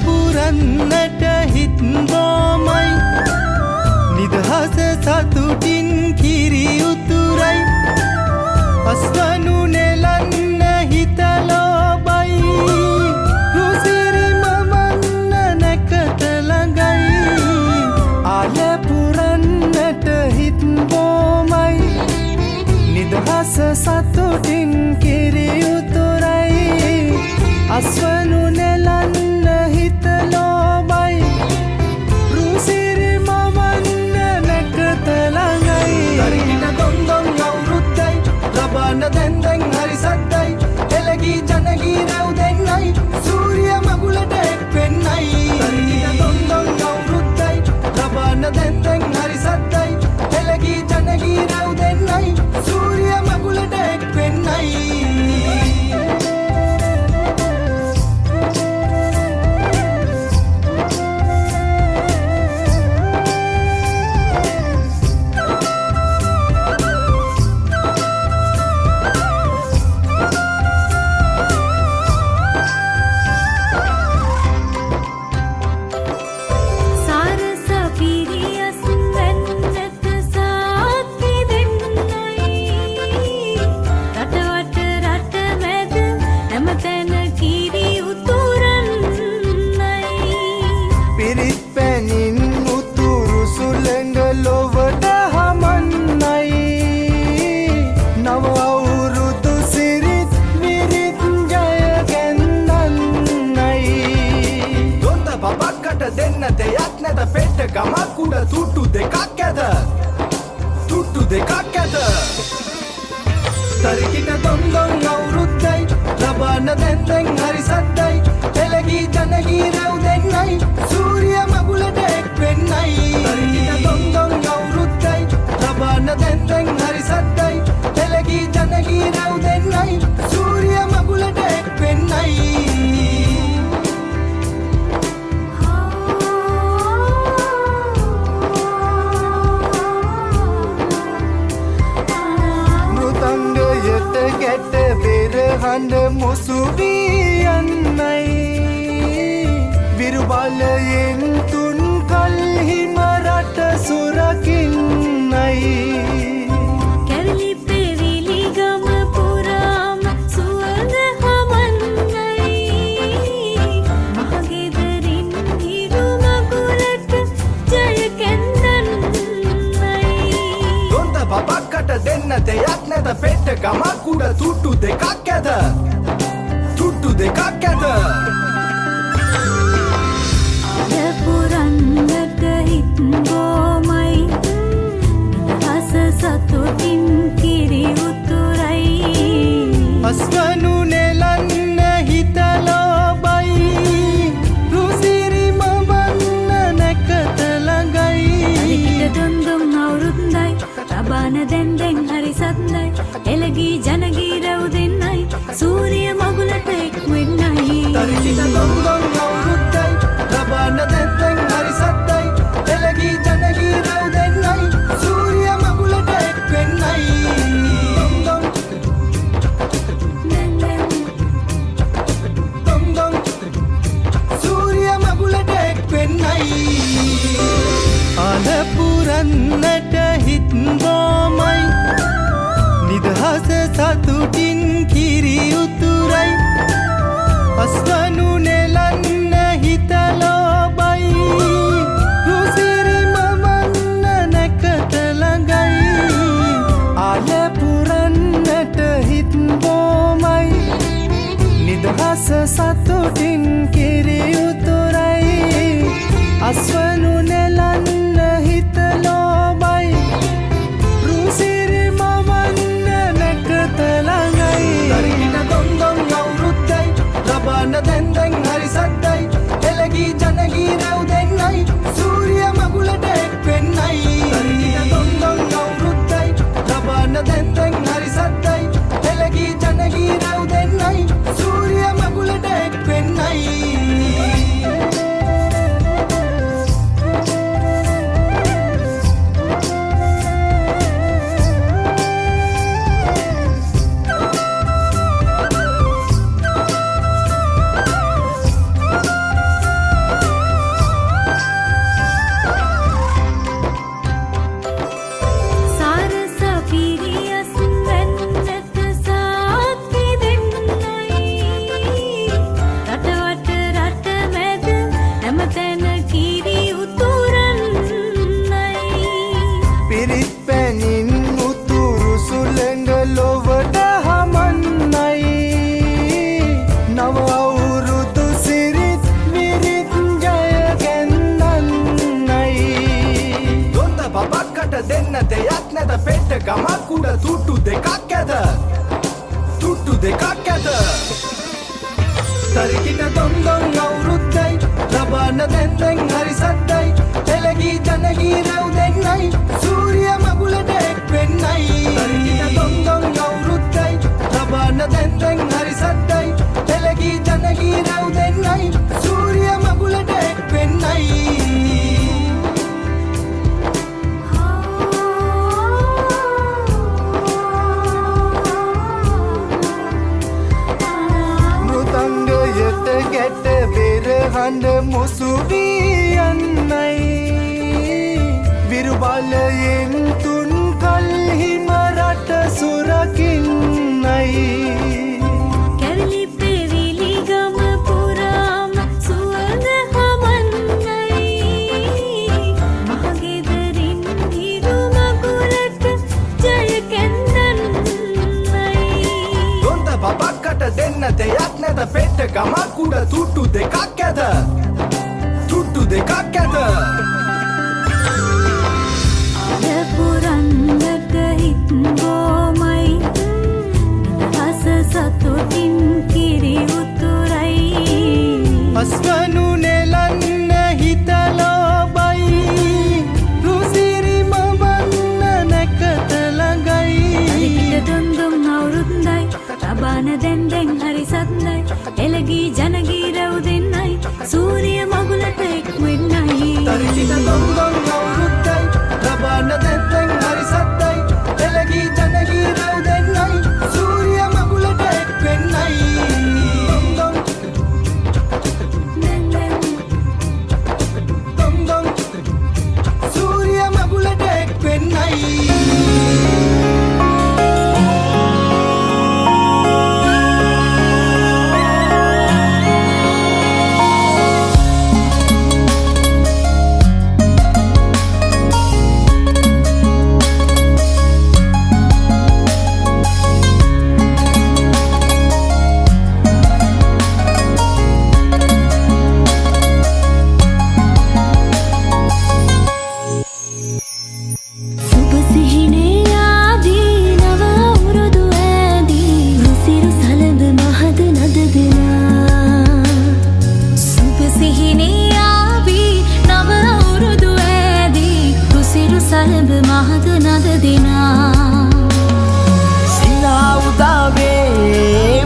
පුරන්නට හිත් බොමයි නිදහස සතුටින් කිරි උතුරයි අස්වනු නෙලන්න හිත ලෝබයි රුසිරි මමන්න නැකත ළඟයි ආල පුරන්නට හිත් බොමයි නිදහස සතුටින් කිරි උතුරයි අස්වනු නෙලන්න හිත ලෝබයි රුසිරි මමන්න නැකත ළඟයි දරිහින දොන්දොන් අවුරුද්දයි ලබන්න දැන් හරි සද්දයි එළගී ජනගී රැව් දෙන්නයි සූරිය මගුලට එක් වෙන්නයි දරිහින දොන්දොන් අවුරුද්දයි ලබන්න දැන් හරි සද්දයි එළගී ජනගී රැව් දෙන්නයි සූරිය මගුලට එක් වෙන්නයි ගමක් උඩ තුට්ටු දෙකක් ඇද තුට්ටු දෙකක් ඇද තරිකිට දොන්දොන් අවුරුද්දයි ලබන්න දැන් හරි සද්දයි එළගී ජනගී රැව් දෙන්නයි සූරිය මගුලට එක් වෙන්නයි තරිකිට දොන්දොන් අවුරුද්දයි ලබන්න දැන් හරි සද්දයි එළගී ජනගී රැව් දෙන්නයි සූරිය මගුලට එක් වෙන්නයි හඬ මුසු වී යන්නයි විරුබලයෙන් තුන් කල්හිම රට සුරකින්නයි කැවිලි පෙවිලි ගම පුරාම සුවඳ හමන්නයි මහගෙදරින් හිරු මගුලට ජය කැන්දන්නයි දොන්ත බබක්කට දෙන්න දෙයක් නැත පෙට්ට ගමක් උඩ තුට්ටු දෙකක් ඇද තුට්ටු දෙකක් ඇද පුරන්නට හිත් බොමයි නිදහස සතුටින් කිරි උතුරයි අස්වනු නෙලන්න හිත ලෝබයි රුසිරි මමන්න නැකත ළඟයි තරිකිට දොන්දොන් අවුරුද්දයි ලබන්න දැන් හරි සද්දයි එළගී ජනගී රැව් දෙන්නයි සූරිය මගුලට එක් වෙන්නයි තරිකිට දොන්දොන් අවුරුද්දයි ලබන්න දැන් හරි සද්දයි එළගී ජනගී රැව් දෙන්නයි සූරිය මගුලට එක් වෙන්නයි දොන්දොන් සූරිය මගුලට එක් වෙන්නයි ආල පුරන්නට හිත් බොමයි නිදහස සතුටින් කිරි උතුරයි අස්වනු නෙලන්න හිත ලෝබයි රුසිරි මමන්න නැකත ළඟයි ආල පුරන්නට හිත් බොමයි නිදහස සතුටින් කිරි උතුරයි අස්වනු නෙලන්න හිත ලෝබයි රුසිරි මමන්න නැකත ළඟයි තරිකිට දොන්දොන් අවුරුද්දයි ලබන දැන්දැන් හරි සද්දයි එළගී ජනගී රැව් දෙන්නයි සූරිය මගුලට එක් වෙන්නයි තරිකිට තොන්දොන් අවුරුද්දයි ලබන දැන්දැන් හරි සද්දයි එළගී ජනගී රැව් දෙන්නයි සූරිය මගුලට එක් වෙන්නයි ගැට පෙරහඬ මුසුවී යන්නයි විරුබලයෙන් තුන් කල්හිම රට සුරකින්නයි කැවිලි පෙවිලි ගම පුරාම සුවඳ හමන්නයි මහගෙදරින් හිරු මගුලට ජය කැන්දන්නයි දොන්ත බබක්කට දෙන්න දෙයක් නැත පෙට්ට ගමක් උඩ තුට්ටු දෙකක් ඇත තුට්ටු දෙකක් ඇත පුරන්නට හිත් ගෝමයි රස සතුටින් කිරි උතුරයි අස්වනු නෙලන්න හිතලෝබයි රුසිරිම වන්න නැකත ළඟයි අරිකිට දුන්දුම් අවුරුද්දයි රබාන දැන්දැන් හරි සද්දයි එළගී ජනගී රැව් දෙන්නයි සූරිය මගුලට එක් වෙන්නයි තරිකිට තොන්දොන් අවුරුද්දයි ලබන දැන්දැන් හරි සද්දයි එළගී ජනගී රැව් දෙන්නයි සූරිය මගුලට එක් වෙන්නයි තොන්දොන් සූරිය මගුලට එක් වෙන්නයි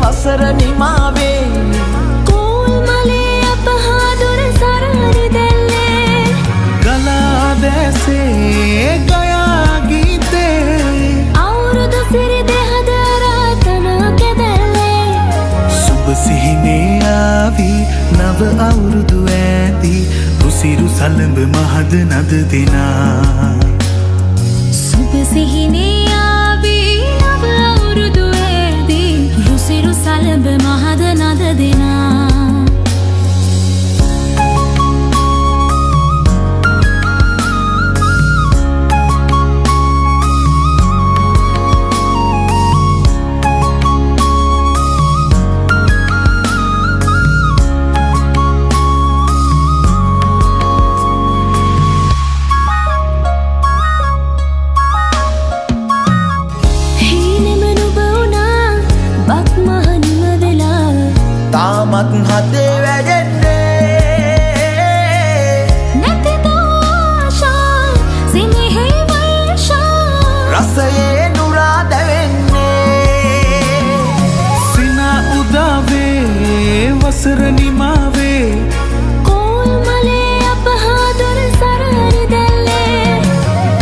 වසර නිමාවේ කෝල් මලේ අපහාදුර සරහරි දැල්ලේ ගලා දැසේ ගයා ගීතේ අවුරුදු සිරි දෙහදරාතන කෙදැල්ලේ සුබ සිහිනේ ආවි නව අවුරුදු ඇති රුසිරු සලඹ මහද නද දෙනා සුබ සිහිනේ ආවි නව අවුරුදු ඇති රුසිරු සලඹ මහද නද දෙනා තාමත් හදේ වැඩෙන්නේ නැතිද ආශා සිනෙහි වර්ෂා රසයේ නුරා දැවෙන්නේ සින උදාවේ වසර නිමාවේ කෝල් මලේ අපහාදුර සරහරි දැල්ලේ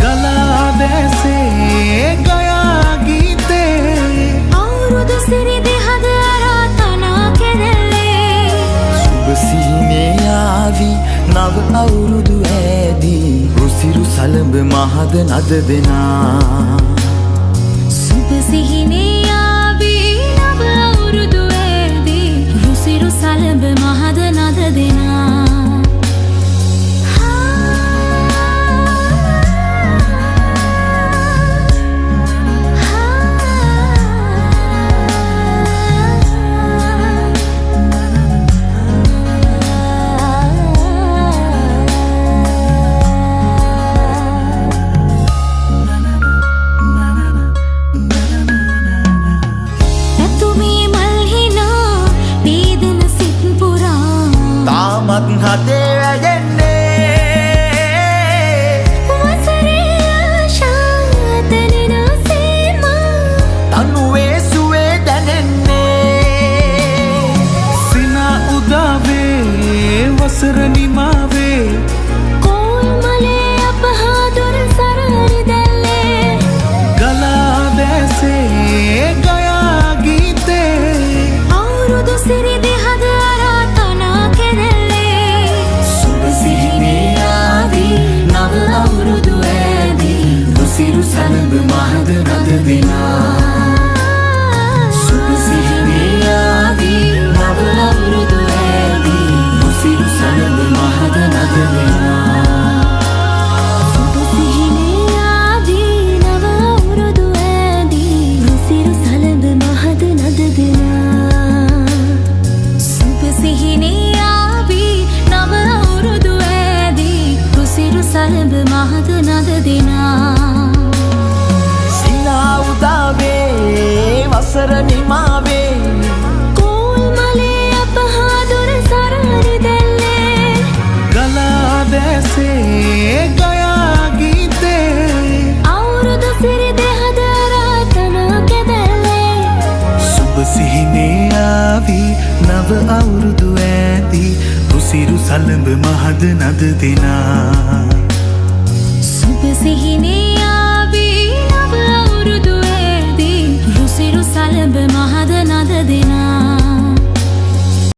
ගලා දැසේ ගයා ගීතේ අවුරුදු සිරි දෙහදරාතන කෙදැල්ලේ සුබ සිහිනේ ආවි නව අවුරුදු ඇදී රුසිරු සලඹ මහද නද දෙනා සුබ සිහිනේ ආවි නව අවුරුදු ඇදී රුසිරු සලඹ මහද නද දෙනා වැයෙන්නේ වසරේ ආශා දැනෙන සීමා තනුවේ සුවේ දැනෙන්නේ සිනා උදාවේ වසර නිමාවේ කෝල්මලේ අප හා දොර සරණි දැල්ලේ ගලා දැසේ ගයා ගීතේ අවුරුදු සිරි දෙහද අරාතනා කෙරෙල්ලේ සුබ සිහිනේ ආදී නව අවුරුදු ඇදී රුසිරු සලඹ මහද නද දෙනා සුබ සිහිනේ ආදී නව අවුරුදු ඇදී රුසිරු සලඹ මහද නද දෙනා සුබ සිහිනේ ආදී නව අවුරුදු ඇදී රුසිරු සලඹ මහද නද දෙනා සුබ සිහිනේ ආදී නව අවුරුදු ඇදී රුසිරු සලඹ මහද නද දෙනා සිනා උදාවේ වසර නිමාවේ කෝල්මලේ අප හා දොර සරණි දැල්ලේ ගලා දැසේ ගයා ගීතේ අවුරුදු සිරි දෙහද අරාතනා කෙරෙල්ලේ සුබ සිහිනේ ආවි නව අවුරුදු ඇදී රුසිරු සලඹ මහද නද දෙනා සුබ සිහිනේ ආවේ නව අවුරුදු ඇදී රුසිරු සලඹ මහද